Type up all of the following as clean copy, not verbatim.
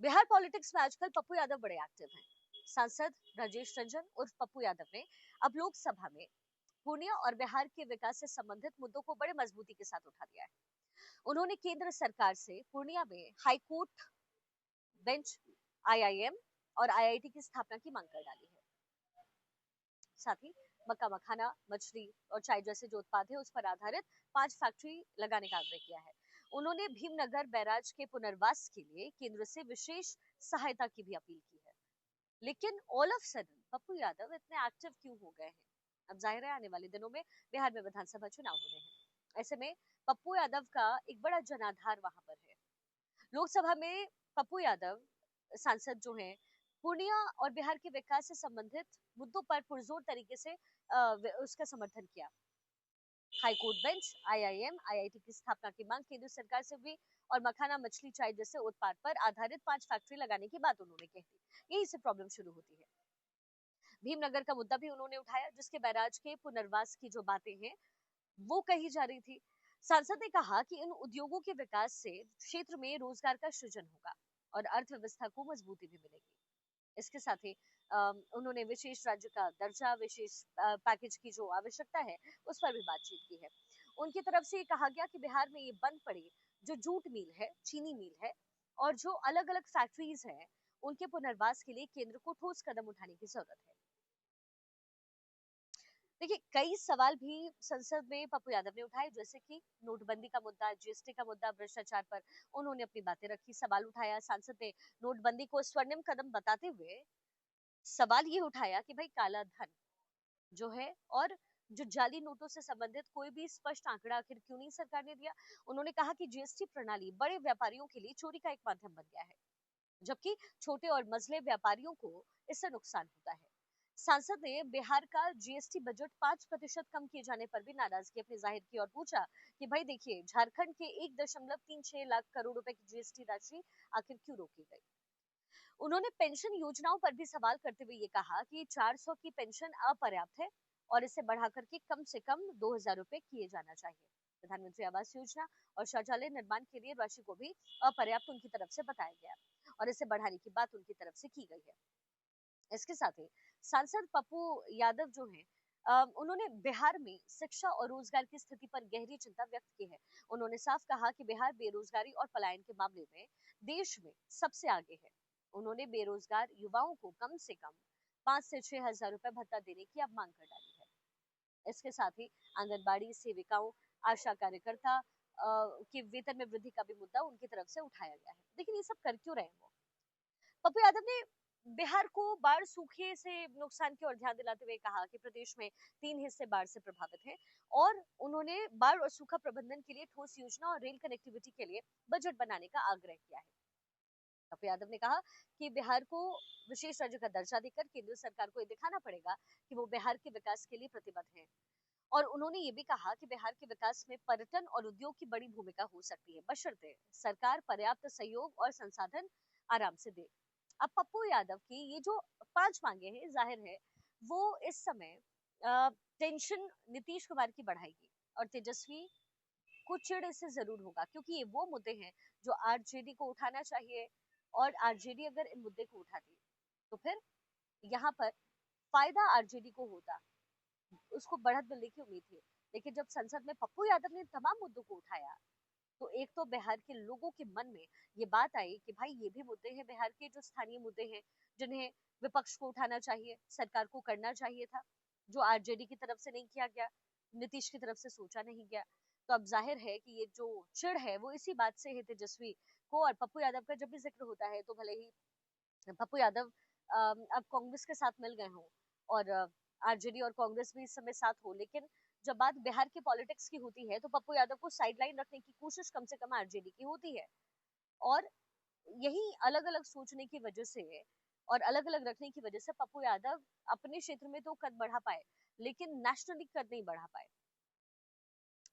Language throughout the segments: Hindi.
बिहार पॉलिटिक्स में आजकल पप्पू यादव बड़े एक्टिव हैं। सांसद राजेश रंजन उर्फ पप्पू यादव ने अब लोकसभा में पूर्णिया और बिहार के विकास से संबंधित मुद्दों को बड़े मजबूती के साथ उठा दिया है। उन्होंने केंद्र सरकार से पूर्णिया में हाई कोर्ट बेंच, आईआईएम और आईआईटी की स्थापना की मांग कर डाली है। साथ ही मक्का मखाना, मछली और चाय जैसे जो उत्पाद है उस पर आधारित 5 फैक्ट्री लगाने का आग्रह किया है। उन्होंने भीमनगर बैराज के पुनर्वास के लिए केंद्र से विशेष सहायता की भी अपील की है। लेकिन all of sudden Pappu Yadav इतने एक्टिव क्यों हो गए हैं? अब जाहिर है आने वाले दिनों में बिहार में विधानसभा चुनाव होने हैं। ऐसे में पप्पू यादव का एक बड़ा जनाधार वहां पर है। लोकसभा में पप्पू यादव सांसद जो हैं पूर्णिया और बिहार के विकास से संबंधित मुद्दों पर पुरजोर तरीके से उसका समर्थन किया। High court bench, IIM, IIT की स्थापना की मांग केंद्र सरकार से हुई और मखाना, मछली, चाय जैसे उत्पाद पर आधारित 5 फैक्ट्री लगाने की बात उन्होंने कही थी। यही से प्रॉब्लम शुरू होती है। भीमनगर का मुद्दा भी उन्होंने उठाया, जिसके बैराज के पुनर्वास की जो बातें हैं वो कही जा रही थी। सांसद ने कहा कि इन उद्योगों के विकास से क्षेत्र में रोजगार का सृजन होगा और अर्थव्यवस्था को मजबूती भी मिलेगी। इसके साथ ही उन्होंने विशेष राज्य का दर्जा, विशेष पैकेज की जो आवश्यकता है उस पर भी बातचीत की है। उनकी तरफ से ये कहा गया कि बिहार में ये बंद पड़ी जो जूट मिल है, चीनी मिल है और जो अलग अलग फैक्ट्रीज हैं, उनके पुनर्वास के लिए केंद्र को ठोस कदम उठाने की जरूरत है। देखिए, कई सवाल भी संसद में पप्पू यादव ने उठाए, जैसे कि नोटबंदी का मुद्दा, जीएसटी का मुद्दा, भ्रष्टाचार पर उन्होंने अपनी बातें रखी, सवाल उठाया। सांसद ने नोटबंदी को स्वर्णिम कदम बताते हुए सवाल ये उठाया कि भाई काला धन जो है और जो जाली नोटों से संबंधित कोई भी स्पष्ट आंकड़ा आखिर क्यों नहीं सरकार ने दिया। उन्होंने कहा कि जीएसटी प्रणाली बड़े व्यापारियों के लिए चोरी का एक माध्यम बन गया है, जबकि छोटे और मझले व्यापारियों को इससे नुकसान होता है। सांसद ने बिहार का जीएसटी बजट 5% कम किए जाने पर भी नाराजगी अपनी जाहिर की और पूछा कि भाई देखिए, झारखंड के 1.36 लाख करोड़ रुपए की जीएसटी राशि आखिर क्यों रोकी गई। उन्होंने पेंशन योजनाओं पर भी सवाल करते हुए ये कहा कि 400 की पेंशन अपर्याप्त है और इसे बढ़ाकर के कम से कम 2000 रुपए किए जाना चाहिए। प्रधानमंत्री आवास योजना और शौचालय निर्माण के लिए राशि को भी अपर्याप्त उनकी तरफ से बताया गया और इसे बढ़ाने की बात उनकी तरफ से की गई है। इसके साथ ही सांसद पप्पू यादव जो हैं, उन्होंने बिहार में शिक्षा और रोजगार की स्थिति पर गहरी चिंता व्यक्त की है। उन्होंने साफ कहा कि बिहार बेरोजगारी और पलायन के मामले में देश में सबसे आगे है। उन्होंने बेरोजगार युवाओं को कम से कम 5 से 6 हजार रुपए भत्ता देने की अब मांग कर डाली है। इसके साथ ही आंगनबाड़ी सेविकाओं, आशा कार्यकर्ता के वेतन में वृद्धि का भी मुद्दा उनकी तरफ से उठाया गया है। लेकिन ये सब कर क्यों रहे हैं वो? पप्पू यादव ने बिहार को बाढ़ सूखे से नुकसान की ओर ध्यान दिलाते हुए कहा कि प्रदेश में 3 हिस्से बाढ़ से प्रभावित हैं और उन्होंने बाढ़ और सूखा प्रबंधन के लिए ठोस योजना और रेल कनेक्टिविटी के लिए बजट बनाने का आग्रह किया है। पप्पू यादव ने कहा कि बिहार को विशेष राज्य का दर्जा देकर केंद्र सरकार को ये दिखाना पड़ेगा कि वो बिहार के विकास के लिए प्रतिबद्ध है। और उन्होंने ये भी कहा कि बिहार के विकास में पर्यटन और उद्योग की बड़ी भूमिका हो सकती है, बशर्ते सरकार पर्याप्त सहयोग और संसाधन आराम से दे। अब पप्पू यादव की ये जो 5 मांगे हैं, जाहिर है वो इस समय टेंशन नीतीश कुमार की बढ़ाएगी और तेजस्वी को चिढ़ इससे जरूर होगा, क्योंकि ये वो मुद्दे हैं जो आरजेडी को उठाना चाहिए और आरजेडी अगर इन मुद्दे को उठाती तो फिर यहाँ पर फायदा आरजेडी को होता, उसको बढ़त मिलने की उम्मीद थी। लेकिन जब संसद में पप्पू यादव ने तमाम मुद्दों को उठाया तो एक तो बिहार के लोगों के मन में ये बात आई कि भाई ये भी मुद्दे हैं, बिहार के जो स्थानीय मुद्दे हैं जिन्हें विपक्ष को उठाना चाहिए, सरकार को करना चाहिए था, जो आरजेडी की तरफ से नहीं किया गया, नीतीश की तरफ से सोचा नहीं गया। तो अब जाहिर है कि ये जो चिढ़ है वो इसी बात से है तेजस्वी को। और पप्पू यादव का जब भी जिक्र होता है तो भले ही पप्पू यादव अब कांग्रेस के साथ मिल गए हों और आरजेडी और कांग्रेस भी इस समय साथ हो, लेकिन जब बात बिहार की पॉलिटिक्स की होती है तो पप्पू यादव को साइडलाइन रखने की कोशिश कम से कम आरजेडी की होती है। और यही अलग अलग सोचने की वजह से और अलग अलग रखने की वजह से पप्पू यादव अपने क्षेत्र में तो कद बढ़ा पाए, लेकिन नेशनली कद नहीं बढ़ा पाए।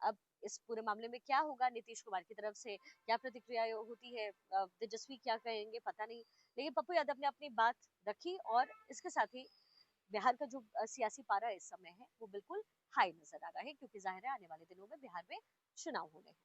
अब इस पूरे मामले में क्या होगा, नीतीश कुमार की तरफ से क्या प्रतिक्रिया होती है, तेजस्वी क्या कहेंगे पता नहीं। लेकिन पप्पू यादव ने अपनी बात रखी और इसके साथ ही बिहार का जो सियासी पारा इस समय है वो बिल्कुल हाई नजर आ रहा है, क्योंकि जाहिर है आने वाले दिनों में बिहार में चुनाव होने हैं।